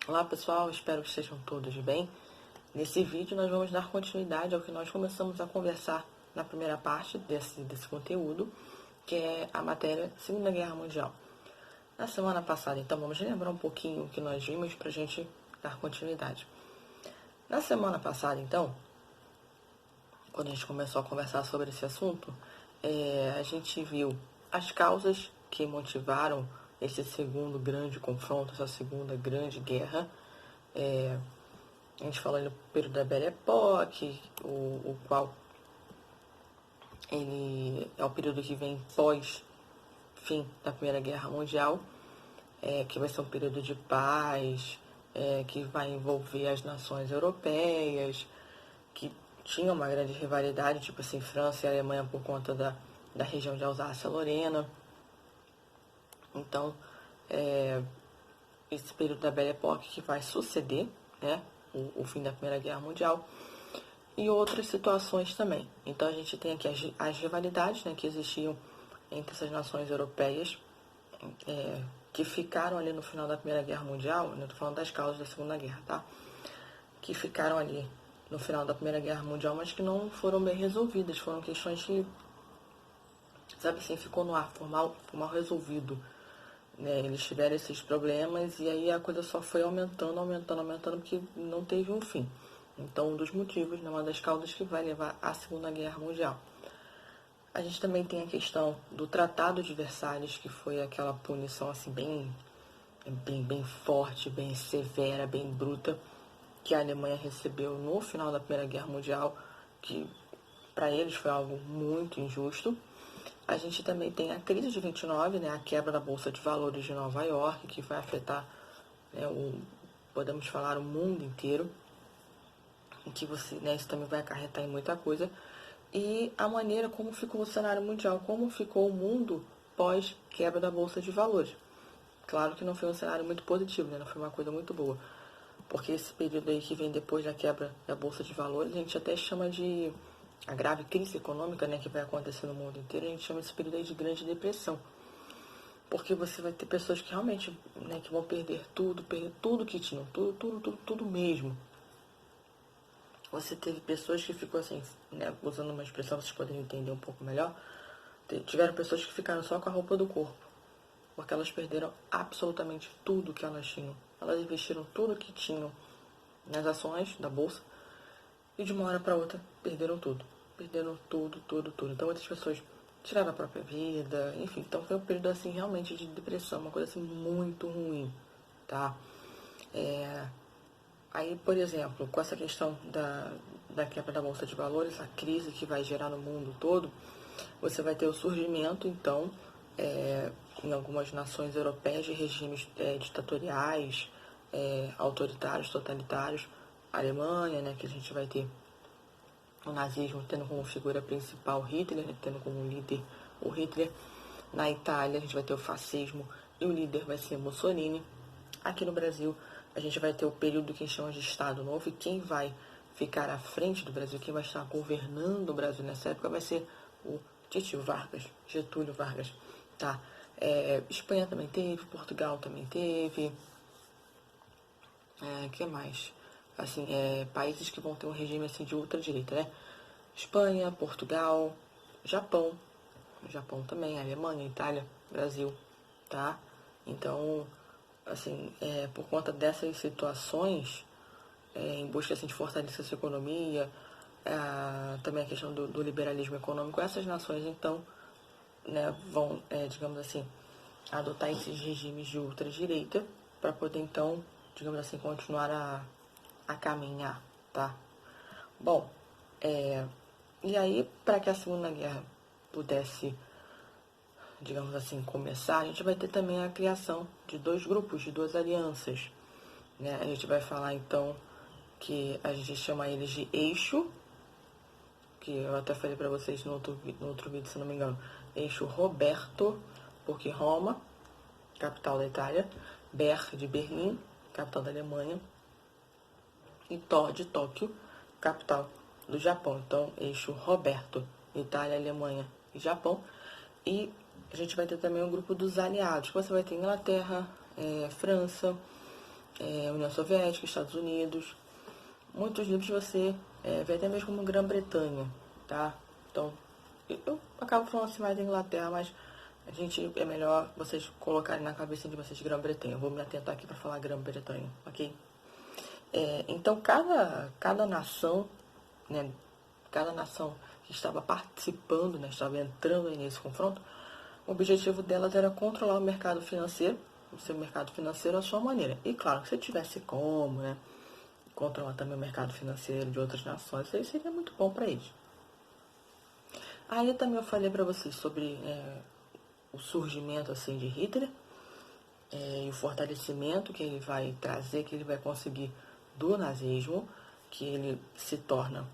Olá pessoal, espero que estejam todos bem. Nesse vídeo nós vamos dar continuidade ao que nós começamos a conversar na primeira parte desse conteúdo, que é a matéria Segunda Guerra Mundial. Na semana passada, então, vamos relembrar um pouquinho o que nós vimos para a gente dar continuidade. Na semana passada, então, quando a gente começou a conversar sobre esse assunto, a gente viu as causas que motivaram esse segundo grande confronto, essa segunda grande guerra. A gente falou no período da Belle Époque, o qual ele é o período que vem pós-fim da Primeira Guerra Mundial, que vai ser um período de paz, que vai envolver as nações europeias, que tinham uma grande rivalidade, tipo assim, França e Alemanha por conta da região de Alsácia-Lorena. Então, esse período da Belle Époque que vai suceder, né, o fim da Primeira Guerra Mundial, e outras situações também. Então a gente tem aqui as rivalidades, né, que existiam entre essas nações europeias, que ficaram ali no final da Primeira Guerra Mundial. Eu estou falando das causas da Segunda Guerra, tá? Que ficaram ali no final da Primeira Guerra Mundial, mas que não foram bem resolvidas. Foram questões que, sabe assim, ficou no ar, foi mal resolvido. Eles tiveram esses problemas e aí a coisa só foi aumentando, porque não teve um fim. Então, um dos motivos, uma das causas que vai levar à Segunda Guerra Mundial. A gente também tem a questão do Tratado de Versalhes, que foi aquela punição assim bem forte, bem severa, bem bruta, que a Alemanha recebeu no final da Primeira Guerra Mundial, que para eles foi algo muito injusto. A gente também tem a crise de 29, né, a quebra da Bolsa de Valores de Nova York, que vai afetar, podemos falar, o mundo inteiro, em que isso também vai acarretar em muita coisa. E a maneira como ficou o cenário mundial, como ficou o mundo pós-quebra da Bolsa de Valores. Claro que não foi um cenário muito positivo, né, não foi uma coisa muito boa. Porque esse período aí que vem depois da quebra da Bolsa de Valores, a gente até chama de a grave crise econômica, né, que vai acontecer no mundo inteiro, a gente chama esse período aí de Grande Depressão. Porque você vai ter pessoas que realmente, né, que vão perder tudo que tinham, tudo mesmo. Você teve pessoas que ficou assim, né, usando uma expressão pra vocês poderem entender um pouco melhor, tiveram pessoas que ficaram só com a roupa do corpo, porque elas perderam absolutamente tudo que elas tinham. Elas investiram tudo que tinham nas ações da bolsa e de uma hora para outra perderam tudo. Perderam tudo. Então outras pessoas tiraram a própria vida, enfim. Então foi um período assim realmente de depressão, uma coisa assim muito ruim, tá? Aí, por exemplo, com essa questão da quebra da Bolsa de Valores, a crise que vai gerar no mundo todo, você vai ter o surgimento, então, em algumas nações europeias de regimes ditatoriais, autoritários, totalitários. A Alemanha, né, que a gente vai ter o nazismo tendo como figura principal Hitler, né, tendo como líder o Hitler. Na Itália, a gente vai ter o fascismo e o líder vai ser Mussolini. Aqui no Brasil, a gente vai ter o período que chama de Estado Novo, e quem vai ficar à frente do Brasil, quem vai estar governando o Brasil nessa época vai ser o Getúlio Vargas, tá? Espanha também teve, Portugal também teve, que mais? Assim, países que vão ter um regime assim de ultradireita, né? Espanha, Portugal, Japão também, Alemanha, Itália, Brasil, tá? Então, assim, por conta dessas situações, em busca assim, de fortalecer a sua economia, também a questão do liberalismo econômico, essas nações, então, né, vão, digamos assim, adotar esses regimes de ultradireita para poder, então, digamos assim, continuar a caminhar, tá? Bom, e aí, para que a Segunda Guerra pudesse, digamos assim, começar, a gente vai ter também a criação de dois grupos, de duas alianças, né? A gente vai falar, então, que a gente chama eles de eixo, que eu até falei para vocês no outro vídeo, se não me engano, eixo Roberto, porque Roma, capital da Itália, Ber de Berlim, capital da Alemanha, e de Tóquio, capital do Japão. Então, eixo Roberto, Itália, Alemanha e Japão. E a gente vai ter também o grupo dos aliados, que você vai ter Inglaterra, França, União Soviética, Estados Unidos. Muitos livros você vê até mesmo no Grã-Bretanha, tá? Então, eu acabo falando assim mais da Inglaterra, mas é melhor vocês colocarem na cabeça de vocês Grã-Bretanha. Eu vou me atentar aqui para falar Grã-Bretanha, ok? Então, cada nação, né, cada nação que estava participando, né, estava entrando aí nesse confronto, o objetivo delas era controlar o mercado financeiro, o seu mercado financeiro à sua maneira. E claro, se tivesse como, né, controlar também o mercado financeiro de outras nações, isso aí seria muito bom para eles. Aí também eu falei para vocês sobre o surgimento assim de Hitler e o fortalecimento que ele vai trazer, que ele vai conseguir do nazismo, que ele se torna,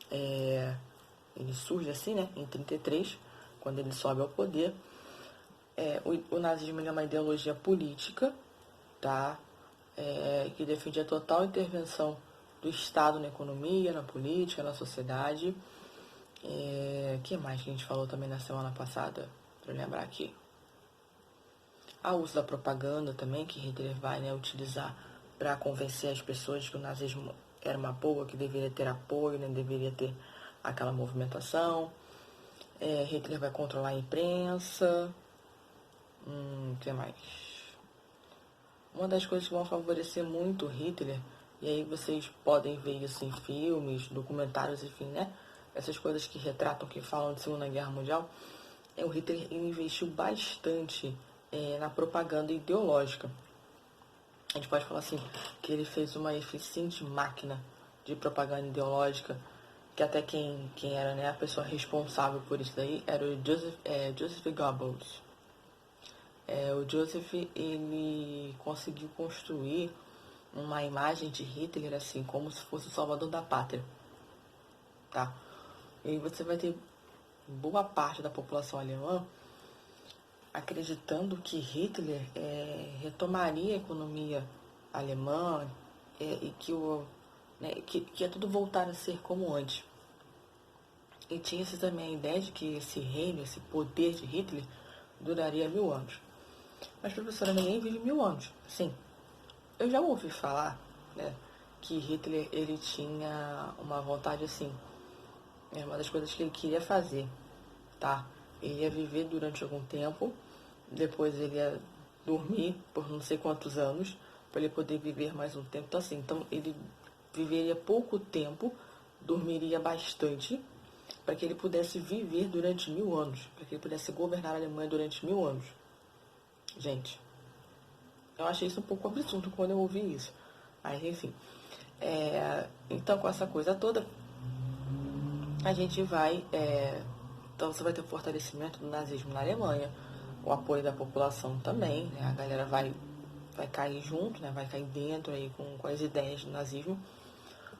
ele surge assim, né, em 33, quando ele sobe ao poder. O nazismo é uma ideologia política, tá? Que defende a total intervenção do Estado na economia, na política, na sociedade. Que mais que a gente falou também na semana passada, para lembrar aqui? O uso da propaganda também, que Hitler vai, né, utilizar para convencer as pessoas que o nazismo era uma boa, que deveria ter apoio, né, deveria ter aquela movimentação. Hitler vai controlar a imprensa. Que mais? Uma das coisas que vão favorecer muito Hitler, e aí vocês podem ver isso em filmes, documentários, enfim, né? Essas coisas que retratam, que falam de Segunda Guerra Mundial, o Hitler investiu bastante na propaganda ideológica. A gente pode falar assim, que ele fez uma eficiente máquina de propaganda ideológica, que até quem era, né, a pessoa responsável por isso daí era o Joseph Goebbels. O Joseph, ele conseguiu construir uma imagem de Hitler assim, como se fosse o salvador da pátria, tá? E aí você vai ter boa parte da população alemã acreditando que Hitler retomaria a economia alemã e que ia tudo voltar a ser como antes. E tinha-se também a ideia de que esse reino, esse poder de Hitler, duraria 1000 anos. Mas, professora, ninguém vive 1000 anos. Sim, eu já ouvi falar, né, que Hitler, ele tinha uma vontade assim, uma das coisas que ele queria fazer, tá? Ele ia viver durante algum tempo, depois ele ia dormir por não sei quantos anos, para ele poder viver mais um tempo. Então, assim, ele viveria pouco tempo, dormiria bastante, para que ele pudesse viver durante 1000 anos, para que ele pudesse governar a Alemanha durante 1000 anos. Gente, eu achei isso um pouco absurdo quando eu ouvi isso. Mas, enfim. Então, com essa coisa toda, a gente vai... então, você vai ter o fortalecimento do nazismo na Alemanha, o apoio da população também, né? A galera vai cair junto, né? Vai cair dentro aí com as ideias do nazismo.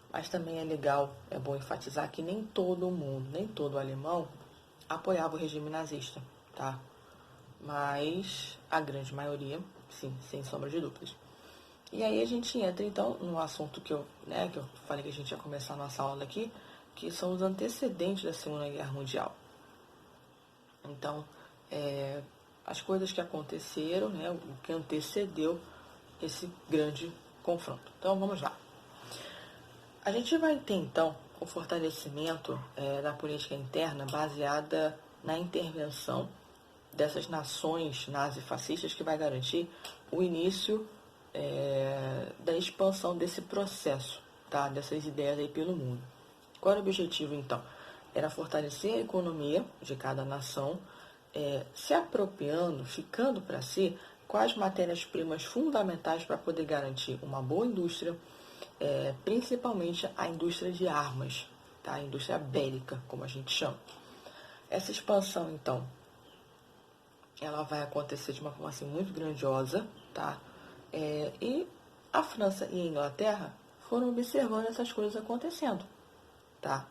Mas também é legal, é bom enfatizar que nem todo mundo, nem todo alemão apoiava o regime nazista, tá? Mas a grande maioria, sim, sem sombra de dúvidas. E aí a gente entra, então, no assunto que eu falei que a gente ia começar a nossa aula aqui, que são os antecedentes da Segunda Guerra Mundial. Então, as coisas que aconteceram, né, o que antecedeu esse grande confronto. Então, vamos lá. A gente vai ter, então, o fortalecimento da política interna baseada na intervenção dessas nações nazifascistas, que vai garantir o início da expansão desse processo, tá? Dessas ideias aí pelo mundo. Qual era o objetivo, então? Era fortalecer a economia de cada nação, se apropriando, ficando para si, quais matérias-primas fundamentais para poder garantir uma boa indústria, principalmente a indústria de armas, tá? A indústria bélica, como a gente chama. Essa expansão, então, ela vai acontecer de uma forma assim, muito grandiosa, tá? E a França e a Inglaterra foram observando essas coisas acontecendo, tá?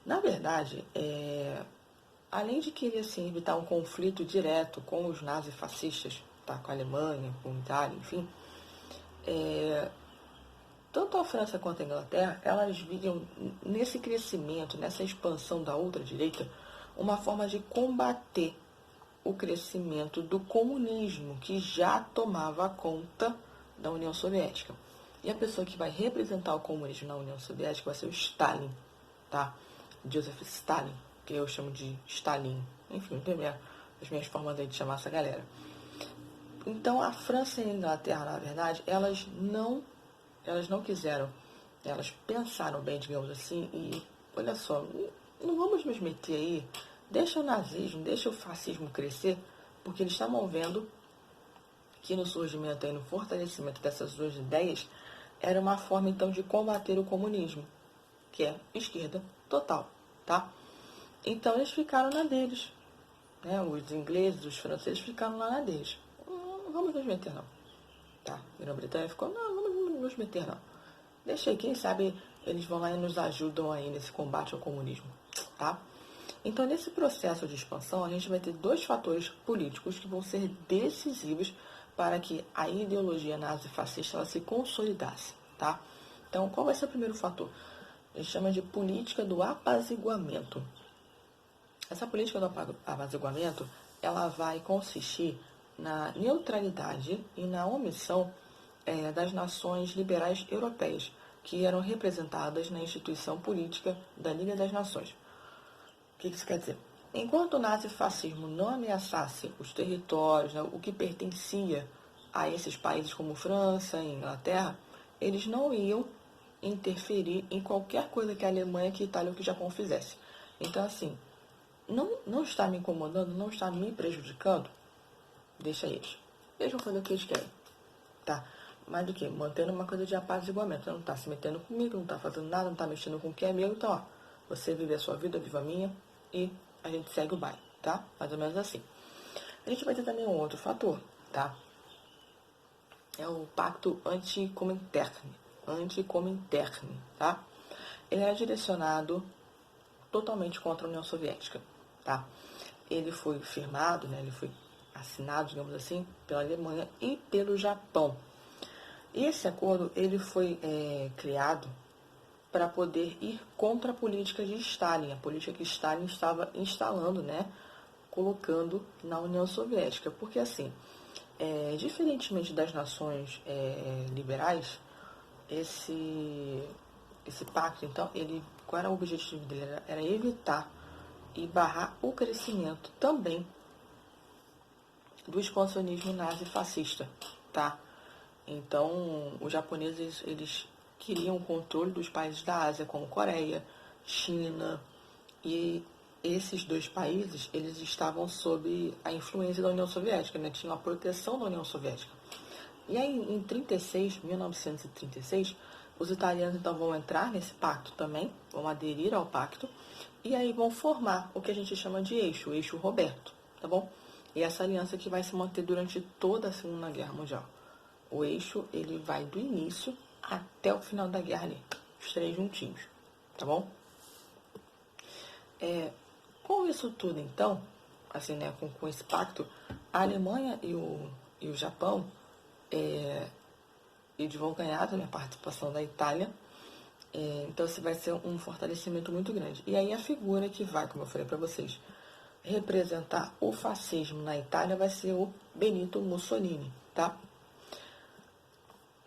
Na verdade, além de querer assim, evitar um conflito direto com os nazifascistas, tá? Com a Alemanha, com a Itália, enfim, tanto a França quanto a Inglaterra, elas viam nesse crescimento, nessa expansão da ultradireita, uma forma de combater o crescimento do comunismo, que já tomava conta da União Soviética. E a pessoa que vai representar o comunismo na União Soviética vai ser o Stalin, tá? Joseph Stalin, que eu chamo de Stalin. Enfim, tem as minhas formas aí de chamar essa galera. Então, a França e a Inglaterra, na verdade, elas não quiseram, elas pensaram bem, digamos assim, e olha só, não vamos nos meter aí, deixa o nazismo, deixa o fascismo crescer, porque eles estavam vendo que no surgimento e no fortalecimento dessas duas ideias era uma forma, então, de combater o comunismo, que é esquerda total, tá? Então, eles ficaram na deles, né? Os ingleses, os franceses ficaram lá na deles. Não vamos nos meter, não, tá? A Grã-Bretanha ficou, não vamos nos meter, não. Deixa aí, quem sabe eles vão lá e nos ajudam aí nesse combate ao comunismo, tá? Então, nesse processo de expansão, a gente vai ter dois fatores políticos que vão ser decisivos para que a ideologia nazi-fascista ela se consolidasse, tá? Então, qual vai ser o primeiro fator? A gente chama de política do apaziguamento. Essa política do apaziguamento, ela vai consistir na neutralidade e na omissão das nações liberais europeias, que eram representadas na instituição política da Liga das Nações. O que isso quer dizer? Enquanto o nazifascismo não ameaçasse os territórios, né, o que pertencia a esses países como França e Inglaterra, eles não iam interferir em qualquer coisa que a Alemanha, que a Itália ou que o Japão fizesse. Então, assim, não está me incomodando, não está me prejudicando, deixa eles. Eles vão fazer o que eles querem, tá? Mais do que mantendo uma coisa de apaziguamento. Não está se metendo comigo, não está fazendo nada, não está mexendo com quem é meu. Então, ó, você vive a sua vida, viva a minha e a gente segue o baile, tá? Mais ou menos assim. A gente vai ter também um outro fator, tá? É o Pacto Anti-Comintern, tá? Ele é direcionado totalmente contra a União Soviética, tá? Ele foi firmado, né? Ele foi assinado, digamos assim, pela Alemanha e pelo Japão. E esse acordo ele foi criado para poder ir contra a política de Stalin, a política que Stalin estava instalando, né, colocando na União Soviética. Porque, assim, diferentemente das nações liberais, esse pacto, então, qual era o objetivo dele? Era evitar e barrar o crescimento também do expansionismo nazi-fascista, tá? Então, os japoneses, eles queriam o controle dos países da Ásia, como Coreia, China, e esses dois países, eles estavam sob a influência da União Soviética, né? Tinham a proteção da União Soviética. E aí, em 1936, os italianos, então, vão entrar nesse pacto também, vão aderir ao pacto, e aí vão formar o que a gente chama de eixo, o eixo Roberto, tá bom? E essa aliança que vai se manter durante toda a Segunda Guerra Mundial. O eixo, ele vai do início até o final da guerra ali. Os três juntinhos, tá bom? Com isso tudo, então, assim, né, com esse pacto, a Alemanha e o Japão, eles vão ganhar também a participação da Itália. Então, esse vai ser um fortalecimento muito grande. E aí, a figura que vai, como eu falei para vocês, representar o fascismo na Itália vai ser o Benito Mussolini, tá?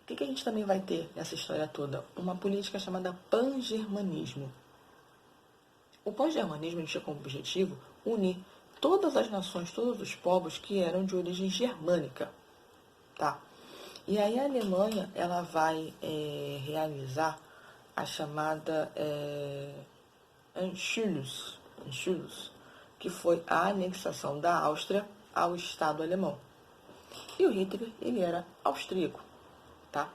O que a gente também vai ter nessa história toda? Uma política chamada pangermanismo. O pangermanismo tinha como objetivo unir todas as nações, todos os povos que eram de origem germânica, tá? E aí a Alemanha, ela vai realizar a chamada Anschluss, que foi a anexação da Áustria ao Estado alemão. E o Hitler, ele era austríaco, tá?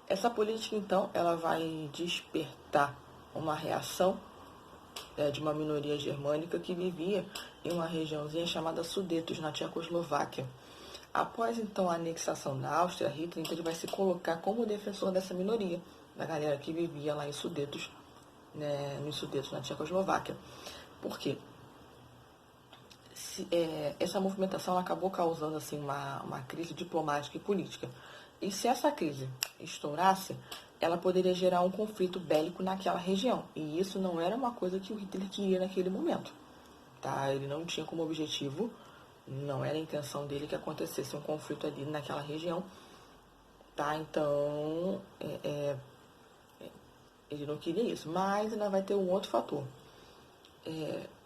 Essa política, então, ela vai despertar uma reação de uma minoria germânica que vivia em uma regiãozinha chamada Sudetos, na Tchecoslováquia. Após, então, a anexação da Áustria, Hitler então, ele vai se colocar como defensor dessa minoria, da galera que vivia lá em Sudetos, né, nos Sudetos, na Tchecoslováquia. Por quê? Essa movimentação ela acabou causando assim, uma crise diplomática e política. E se essa crise estourasse, ela poderia gerar um conflito bélico naquela região. E isso não era uma coisa que o Hitler queria naquele momento. Tá? Ele não tinha como objetivo, não era a intenção dele que acontecesse um conflito ali naquela região. tá? Então, ele não queria isso, mas ainda vai ter um outro fator.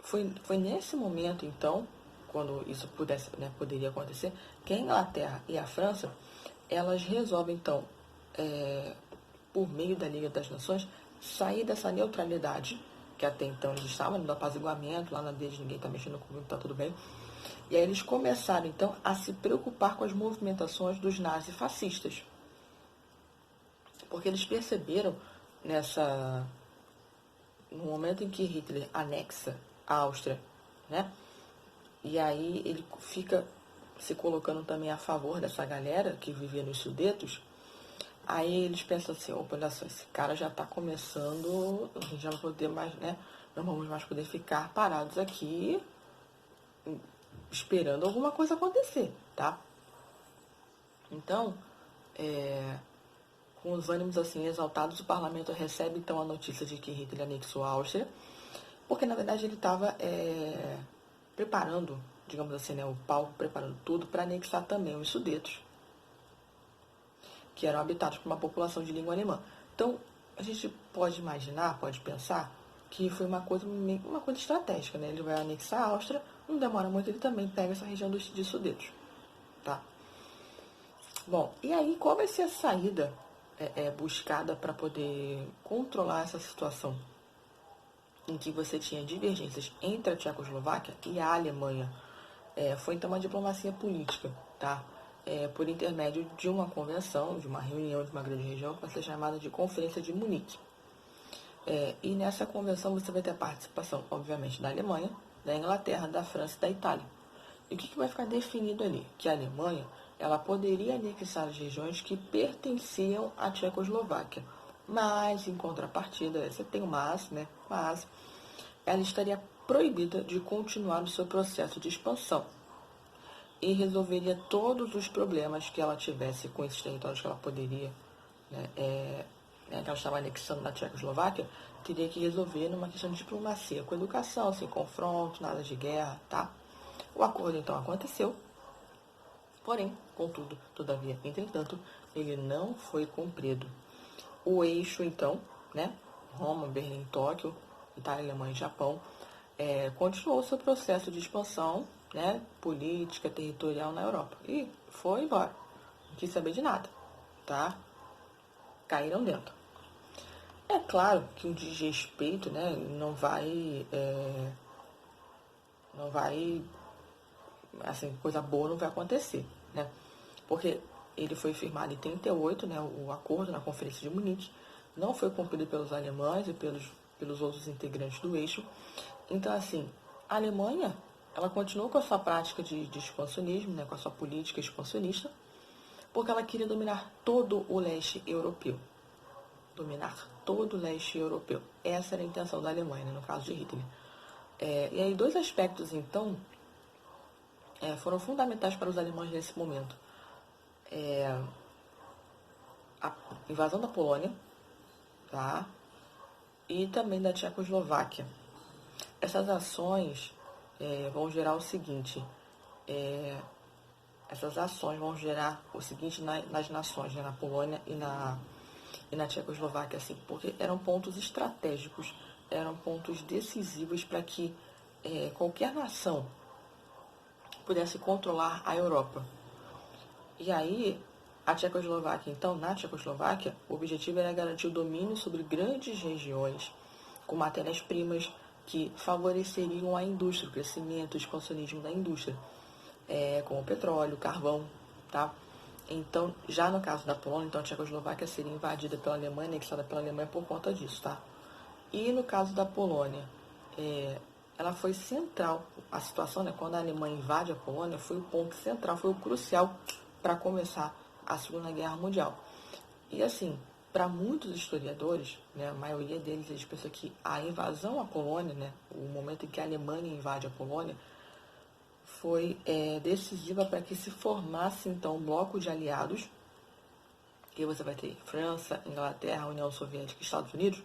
Foi nesse momento, então, quando isso poderia acontecer, que a Inglaterra e a França, elas resolvem, então, por meio da Liga das Nações, sair dessa neutralidade, que até então eles estavam no apaziguamento, lá na deles ninguém está mexendo comigo, tá tudo bem. E aí eles começaram, então, a se preocupar com as movimentações dos nazifascistas. Porque eles perceberam no momento em que Hitler anexa a Áustria, né? E aí ele fica se colocando também a favor dessa galera que vivia nos Sudetos. Aí eles pensam assim, opa, olha só, esse cara já está começando, a gente já não vai poder mais, né? Não vamos mais poder ficar parados aqui esperando alguma coisa acontecer, tá? Então, com os ânimos assim exaltados, o parlamento recebe então a notícia de que Hitler anexou a Áustria, porque na verdade ele estava preparando, digamos assim, né, o palco, preparando tudo para anexar também os Sudetos, que eram habitados por uma população de língua alemã. Então, a gente pode imaginar, pode pensar que foi uma coisa estratégica, né? Ele vai anexar a Áustria, não demora muito, ele também pega essa região de Sudetos, tá? Bom, e aí qual vai ser a saída buscada para poder controlar essa situação em que você tinha divergências entre a Tchecoslováquia e a Alemanha? Foi então uma diplomacia política, tá? Por intermédio de uma convenção, de uma reunião de uma grande região, que vai ser chamada de Conferência de Munique. E nessa convenção você vai ter a participação, obviamente, da Alemanha, da Inglaterra, da França e da Itália. E o que vai ficar definido ali? Que a Alemanha ela poderia anexar as regiões que pertenciam à Tchecoslováquia. Mas, em contrapartida, você tem o mas, né? Mas ela estaria proibida de continuar o seu processo de expansão e resolveria todos os problemas que ela tivesse com esses territórios que ela poderia, que ela estava anexando na Tchecoslováquia, teria que resolver numa questão de diplomacia, com educação, sem confronto, nada de guerra, tá? O acordo então aconteceu, porém, contudo, todavia, entretanto, ele não foi cumprido. O eixo então, né, Roma, Berlim, Tóquio, Itália, Alemanha e Japão, continuou seu processo de expansão, né, política, territorial na Europa. E foi embora. Não quis saber de nada, tá? Caíram dentro. É claro que o desrespeito, né, não vai, assim, coisa boa não vai acontecer, né? Porque ele foi firmado em 1938, né, o acordo na Conferência de Munique, não foi cumprido pelos alemães e pelos outros integrantes do eixo. Então, assim, a Alemanha, ela continuou com a sua prática de expansionismo, né, com a sua política expansionista, porque ela queria dominar todo o leste europeu. Dominar todo o leste europeu. Essa era a intenção da Alemanha, né, no caso de Hitler. E aí, dois aspectos, então, foram fundamentais para os alemães nesse momento. A invasão da Polônia, tá? E também da Tchecoslováquia. Essas ações vão gerar o seguinte, essas ações vão gerar o seguinte nas nações, né, na Polônia e na Tchecoslováquia, assim, porque eram pontos estratégicos, eram pontos decisivos para que qualquer nação pudesse controlar a Europa. E aí, a Tchecoslováquia, então, na Tchecoslováquia, o objetivo era garantir o domínio sobre grandes regiões com matérias-primas que favoreceriam a indústria, o crescimento, o expansionismo da indústria, como o petróleo, o carvão, tá? Então, já no caso da Polônia, então a Tchecoslováquia seria invadida pela Alemanha, anexada pela Alemanha por conta disso, tá? E no caso da Polônia, ela foi central, a situação, né, quando a Alemanha invade a Polônia, foi o ponto central, foi o crucial para começar a Segunda Guerra Mundial. E assim, para muitos historiadores, né, a maioria deles, eles pensam que a invasão à Polônia, né, o momento em que a Alemanha invade a Polônia, foi decisiva para que se formasse, então, um bloco de aliados, que você vai ter França, Inglaterra, União Soviética e Estados Unidos.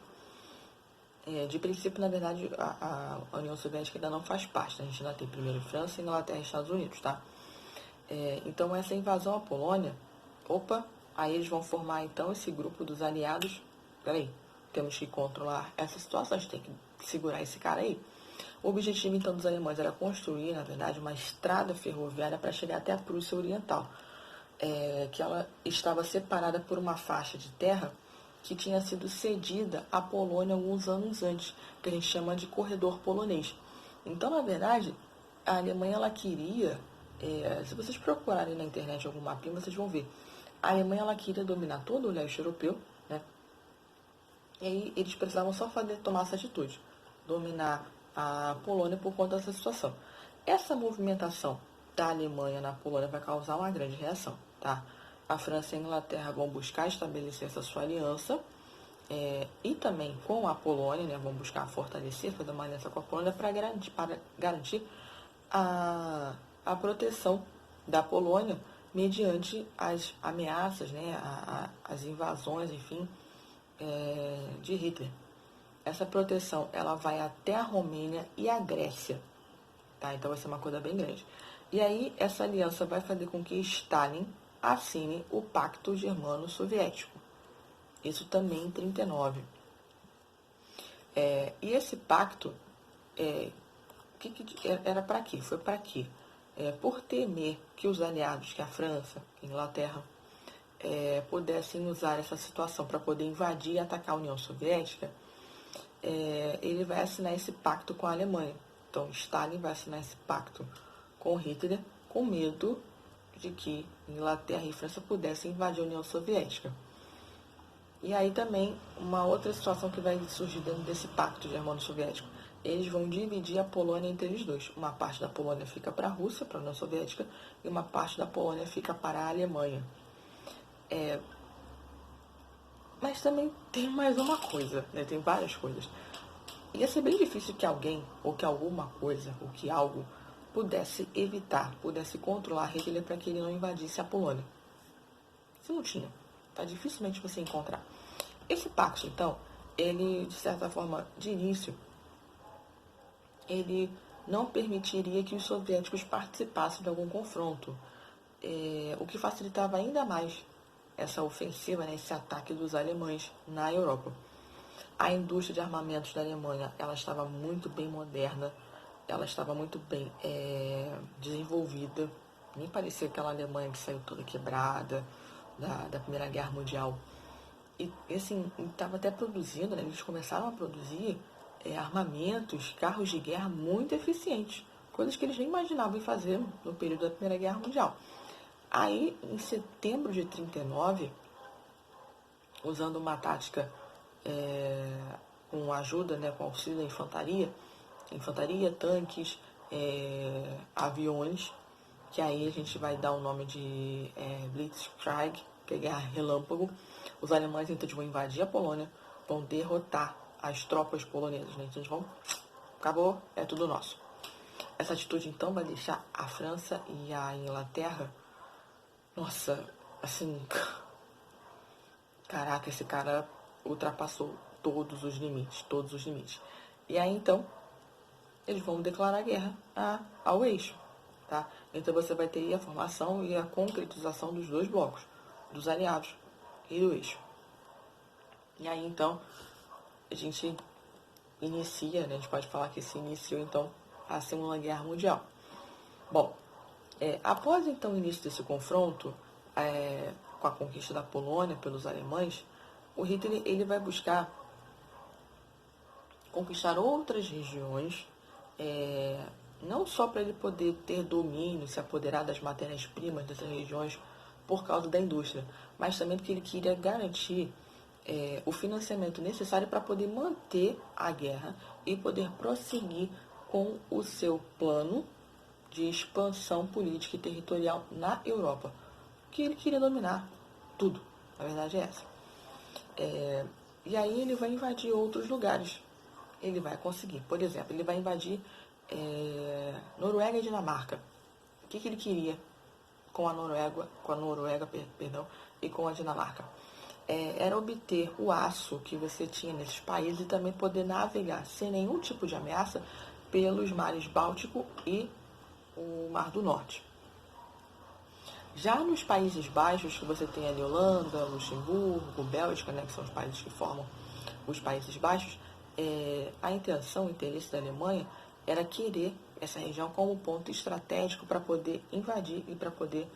De princípio, na verdade, a União Soviética ainda não faz parte, né? A gente ainda tem primeiro França, Inglaterra e Estados Unidos, tá? Então, essa invasão à Polônia, Aí eles vão formar, então, esse grupo dos aliados. Peraí, temos que controlar essa situação, a gente tem que segurar esse cara aí. O objetivo, então, dos alemães era construir, na verdade, uma estrada ferroviária para chegar até a Prússia Oriental, que ela estava separada por uma faixa de terra que tinha sido cedida à Polônia alguns anos antes, que a gente chama de corredor polonês. Então, na verdade, a Alemanha ela queria, se vocês procurarem na internet algum mapinha, vocês vão ver, a Alemanha ela queria dominar todo o leste europeu, né? E aí eles precisavam só tomar essa atitude, dominar a Polônia por conta dessa situação. Essa movimentação da Alemanha na Polônia vai causar uma grande reação, tá? A França e a Inglaterra vão buscar estabelecer essa sua aliança, e também com a Polônia, né, vão buscar fortalecer, fazer uma aliança com a Polônia para garantir a proteção da Polônia mediante as ameaças, né, as invasões, enfim, de Hitler. Essa proteção ela vai até a Romênia e a Grécia, tá? Então vai ser uma coisa bem grande. E aí essa aliança vai fazer com que Stalin assine o Pacto Germano-Soviético. Isso também em 1939. E esse pacto era para quê? Foi para quê? Por temer que os aliados, que a França, a Inglaterra, pudessem usar essa situação para poder invadir e atacar a União Soviética, ele vai assinar esse pacto com a Alemanha. Então, Stalin vai assinar esse pacto com Hitler, com medo de que Inglaterra e França pudessem invadir a União Soviética. E aí também, uma outra situação que vai surgir dentro desse pacto germano-soviético, eles vão dividir a Polônia entre eles dois. Uma parte da Polônia fica para a Rússia, para a União Soviética, e uma parte da Polônia fica para a Alemanha. Mas também tem mais uma coisa, né? Tem várias coisas. Ia ser bem difícil que alguém, ou que alguma coisa, ou que algo pudesse evitar, pudesse controlar Hitler para que ele não invadisse a Polônia. Isso não tinha. Tá dificilmente você encontrar. Esse pacto, então, ele, de certa forma, de início, ele não permitiria que os soviéticos participassem de algum confronto, o que facilitava ainda mais essa ofensiva, né, esse ataque dos alemães na Europa. A indústria de armamentos da Alemanha, ela estava muito bem moderna, ela estava muito bem desenvolvida, nem parecia aquela Alemanha que saiu toda quebrada da Primeira Guerra Mundial. E assim, estava até produzindo, né, eles começaram a produzir armamentos, carros de guerra muito eficientes, coisas que eles nem imaginavam fazer no período da Primeira Guerra Mundial. Aí, em setembro de 1939, usando uma tática com ajuda, né, com auxílio da infantaria, tanques, aviões, que aí a gente vai dar o nome de Blitzkrieg, que é guerra relâmpago. Os alemães então vão invadir a Polônia, vão derrotar as tropas polonesas, né? Então eles vão, acabou, é tudo nosso. Essa atitude então vai deixar a França e a Inglaterra, nossa, assim, caraca, esse cara ultrapassou todos os limites. E aí então eles vão declarar guerra ao eixo, tá? Então você vai ter a formação e a concretização dos dois blocos, dos aliados e do eixo. E aí então a gente inicia, né, a gente pode falar que se iniciou então a Segunda Guerra Mundial. Bom, após então o início desse confronto com a conquista da Polônia pelos alemães, o Hitler ele vai buscar conquistar outras regiões, não só para ele poder ter domínio, se apoderar das matérias-primas dessas regiões por causa da indústria, mas também porque ele queria garantir o financiamento necessário para poder manter a guerra e poder prosseguir com o seu plano de expansão política e territorial na Europa, que ele queria dominar tudo, a verdade é essa. E aí ele vai invadir outros lugares, ele vai conseguir, por exemplo, ele vai invadir Noruega e Dinamarca. O que ele queria com a Noruega, e com a Dinamarca? Era obter o aço que você tinha nesses países e também poder navegar sem nenhum tipo de ameaça pelos mares Báltico e o Mar do Norte. Já nos Países Baixos, que você tem ali Holanda, Luxemburgo, Bélgica, né, que são os países que formam os Países Baixos, a intenção, o interesse da Alemanha era querer essa região como ponto estratégico para poder invadir e para poder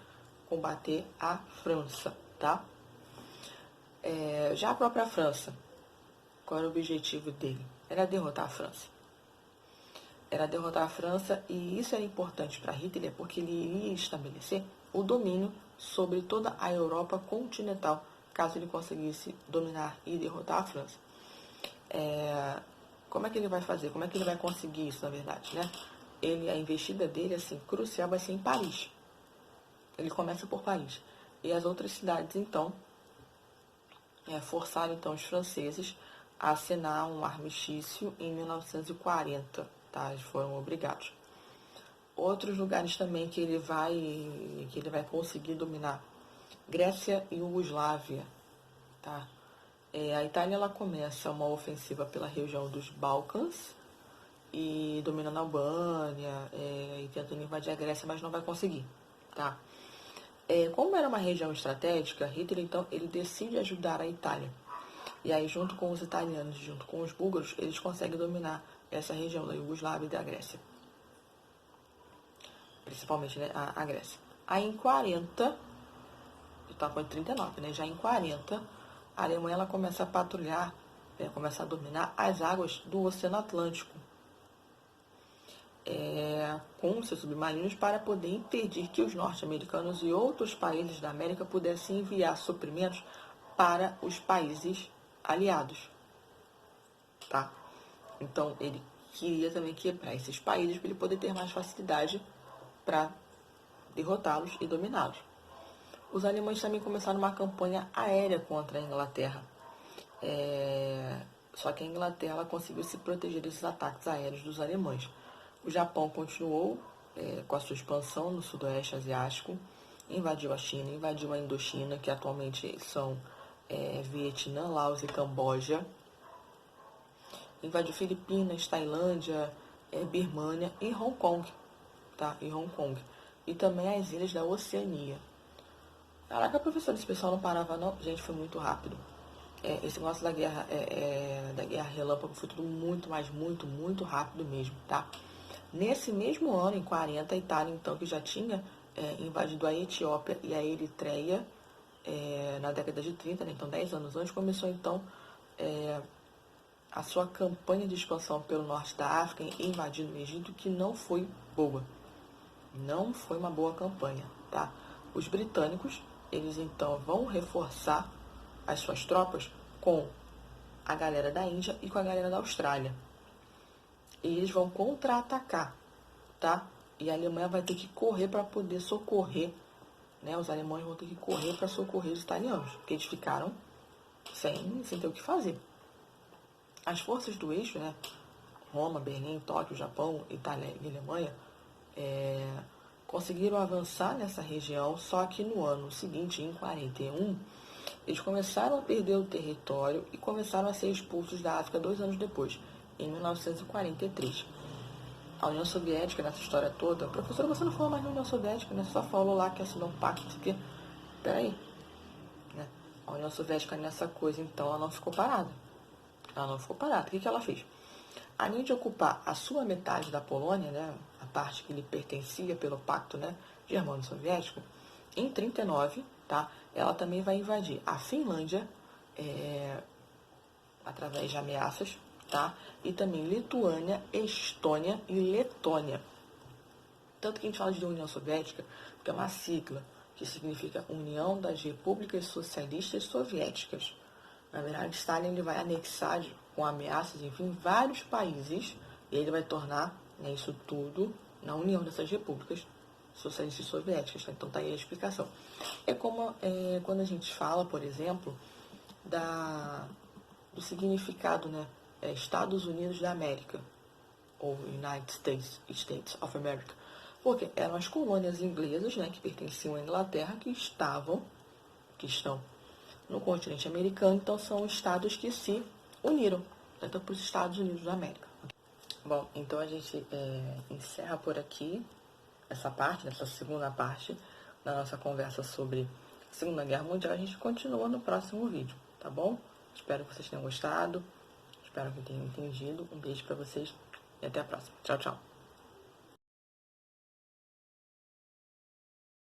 combater a França, tá? Já a própria França, qual era o objetivo dele? Era derrotar a França. Era derrotar a França, e isso era importante para Hitler porque ele iria estabelecer o domínio sobre toda a Europa continental, caso ele conseguisse dominar e derrotar a França. Como é que ele vai fazer? Como é que ele vai conseguir isso, na verdade, né? A investida dele, assim, crucial vai ser em Paris. Ele começa por Paris. E as outras cidades, então, forçaram, então, os franceses a assinar um armistício em 1940, tá? Eles foram obrigados. Outros lugares também que ele vai conseguir dominar: Grécia e Iugoslávia, tá? A Itália, ela começa uma ofensiva pela região dos Balcãs e dominando a Albânia, e tentando invadir a Grécia, mas não vai conseguir, tá? Como era uma região estratégica, Hitler, então, ele decide ajudar a Itália. E aí, junto com os italianos, junto com os búlgaros, eles conseguem dominar essa região da Iugoslávia e da Grécia. Principalmente, né, a Grécia. Aí, em 40, estava em 39, né? Já em 40, a Alemanha ela começa a patrulhar, começa a dominar as águas do Oceano Atlântico, com seus submarinos, para poder impedir que os norte-americanos e outros países da América pudessem enviar suprimentos para os países aliados, tá? Então, ele queria também quebrar esses países para ele poder ter mais facilidade para derrotá-los e dominá-los. Os alemães também começaram uma campanha aérea contra a Inglaterra. Só que a Inglaterra ela conseguiu se proteger desses ataques aéreos dos alemães. O Japão continuou com a sua expansão no sudoeste asiático, invadiu a China, invadiu a Indochina, que atualmente são Vietnã, Laos e Camboja, invadiu Filipinas, Tailândia, Birmânia e Hong Kong, tá? E também as ilhas da Oceania. Caraca, professor, esse pessoal não parava não. Gente, foi muito rápido. Esse negócio da guerra, da guerra relâmpago foi tudo muito, mas muito, muito rápido mesmo, tá? Nesse mesmo ano, em 40, a Itália, então, que já tinha invadido a Etiópia e a Eritreia na década de 30, né? Então 10 anos antes, começou então a sua campanha de expansão pelo norte da África, invadindo o Egito, que não foi boa. Não foi uma boa campanha, tá? Os britânicos, eles então vão reforçar as suas tropas com a galera da Índia e com a galera da Austrália. E eles vão contra-atacar, tá? E a Alemanha vai ter que correr para poder socorrer, né? Os alemães vão ter que correr para socorrer os italianos, porque eles ficaram sem ter o que fazer. As forças do eixo, né? Roma, Berlim, Tóquio, Japão, Itália e Alemanha, conseguiram avançar nessa região, só que no ano seguinte, em 41, eles começaram a perder o território e começaram a ser expulsos da África 2 anos depois, em 1943. A União Soviética, nessa história toda, professora, você não falou mais na União Soviética, né? Só falou lá que assinou um pacto, que... Peraí. Né? A União Soviética nessa coisa, então, ela não ficou parada. O que ela fez? Além de ocupar a sua metade da Polônia, né, a parte que lhe pertencia pelo pacto, né, germano-soviético, em 39, tá, ela também vai invadir a Finlândia através de ameaças, tá, e também Lituânia, Estônia e Letônia. Tanto que a gente fala de União Soviética, porque é uma sigla que significa União das Repúblicas Socialistas Soviéticas. Na verdade, Stalin ele vai anexar com ameaças, enfim, vários países, e ele vai tornar, né, isso tudo na união dessas repúblicas socialistas soviéticas. Tá? Então, tá aí a explicação. É como quando a gente fala, por exemplo, do significado, né, Estados Unidos da América, ou United States of America, porque eram as colônias inglesas, né, que pertenciam à Inglaterra, que estão no continente americano, então são estados que se uniram, então, para os Estados Unidos da América. Bom, então a gente encerra por aqui essa parte, essa segunda parte, na nossa conversa sobre a Segunda Guerra Mundial, a gente continua no próximo vídeo, tá bom? Espero que vocês tenham gostado, espero que tenham entendido. Um beijo para vocês e até a próxima. Tchau, tchau.